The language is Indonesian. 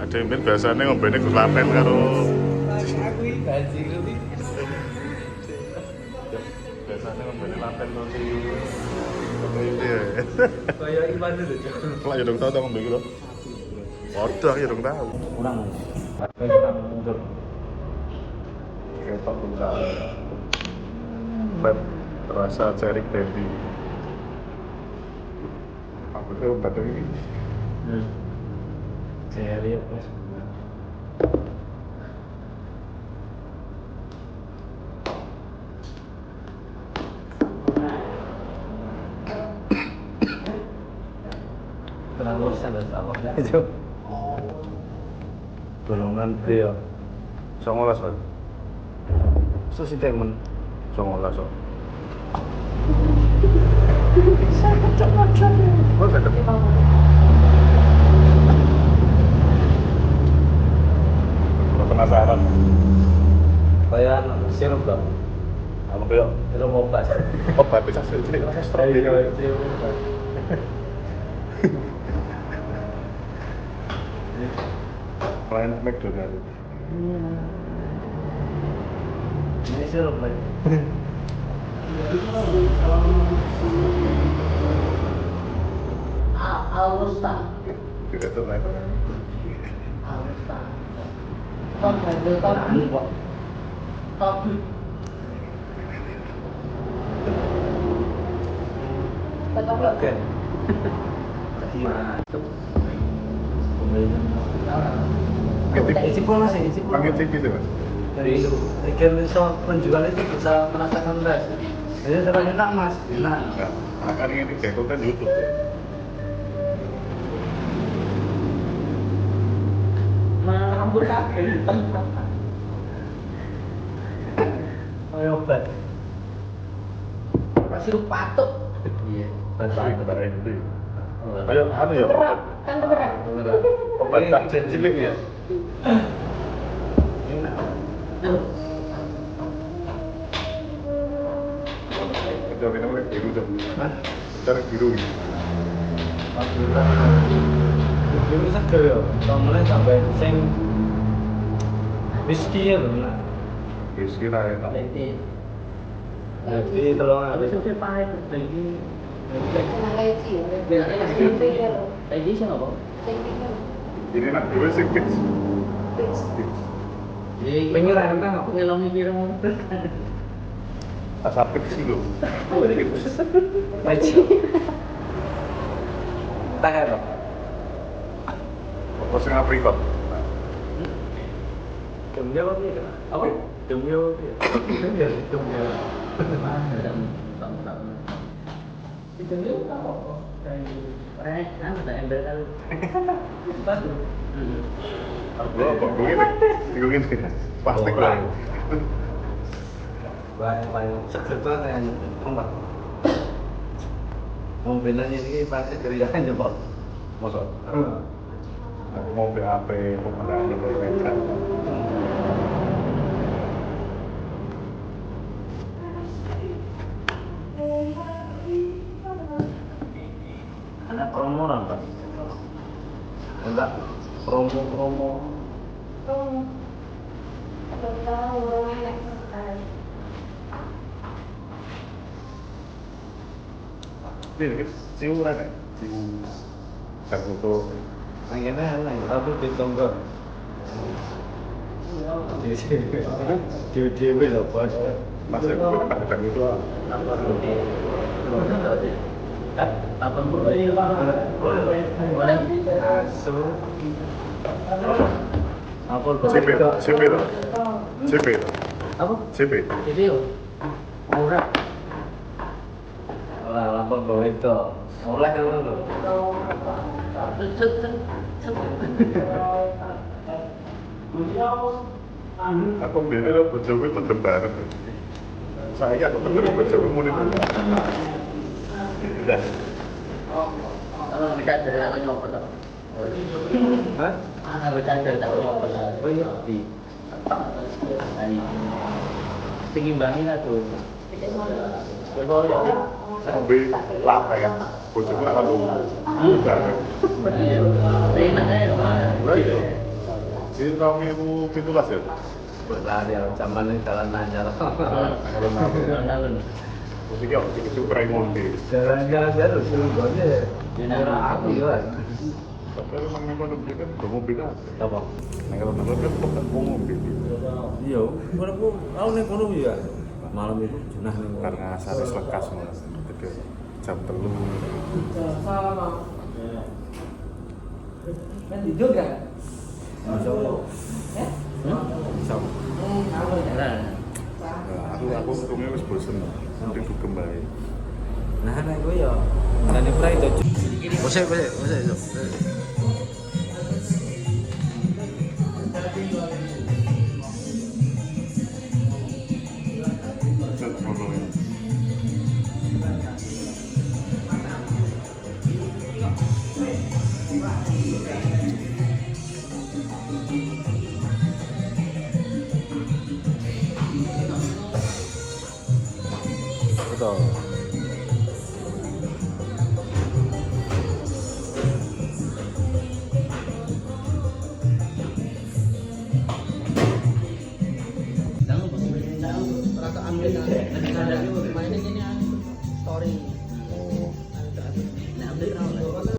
Ada yang biasanya ngombene kelapen karo biasanya ngombene lapen karo si Kayak Iwan itu. Lah ya dong tau ngombe iki lho. Waduh ya dong tahu. Kurang. Kurang mundur. Ketok buka. Lep rasa cherry candy. Aku tuh batu ini. Seri apa? Terlalu sadar apa itu? Golongan dia. 19 Pak. Susi temen. 19 kok. Saya kecil-kecil. Oh, tetep. Penasaran. Kayak sirup dong. Apa kayak Sirup obat. obat bisa jadi rasa strawberry. Lain McDonald. Ini sirup lagi. Alusta. Tidak tuh lain. Alusta. Con phải đưa con đi. Con. Con có được. Oke. Mantap. Isi pun masih, isi pun. Pakai TV tuh Mas. Dari itu, ikan bisa penjual itu bisa merasakan ras. Jadi terlalu enak mas, enak. Nah, akan ini kayak konten YouTube ya. Rambut kaki hitam. Kayak obat. Sirup patuk. Iya. Tapi kepada itu. Kayak anu ya. Berat, kan berat. Obat tak cilik ya. Enak. Udah minum biru tuh. Hah? Cara biru gitu. Alhamdulillah. Ini seger ya. Mulai sampai sing whisky ya benar. Whisky lah ya. Jadi tolong Habis ada. itu pahit lagi. Lagi siapa bang? Ini nak dua sih fix. Pengiran kan aku. Ngelongi kira mau. Asap sih lo. Maci. Tahan loh. Apa sih aprikot? Demi apa nih? Apa? Demi apa nih? Demi apa? Itu dia apa? Kayak kan ada ember kan. Batu. Gua apa? Gue gini. Plastik lah. Banyak seger banget yang tempat. Mobilnya ini pasti kerjaan jebol. Masa? Aku mau BAP, pemandangan mereka. Ada promo orang pak? Enggak, promo. Ini siuran ya? Dan untuk Anginnya enak, tapi hitung kok. Dia loh bos. masih dan itu Apa boleh? Boleh. Masuk. Apa CP itu CP itu Apa? CP Video. Murah. Lah, lapor bawa itu. Oleh kan lo. Aku biasanya lo bojoku itu bareng. Saya aku tetep bojoku muni. Udah. Kalau dekat dari aku nyopot tak? Hah? Aku cari tak nyopot tak? Oh iya. Di. Ini. Tinggi lah tuh. Coba ya. Sampai lama ya. Bojoku akan lu bareng. Enak ya. Ini tahun 2017 ya? Berlari zaman ini jalan nanya. Tahun. Mesti kau itu Raymond. Jalan-jalan terus turunnya. Aku juga. Tapi memang memang lebih kan udah mobil kan? Apa? Nah kalau nonton kan bukan mau mobil. Iya, aku ning kono ya. Malam itu jenah ning kono. Karena saris lekas mas. Jadi jam telu. Kan tidur kan? Bisa. Bisa. Nah. Nah, aku untungnya wis bosen. Nanti dugem bae. Nah, nek kowe ya ngene prai to. Bose itu.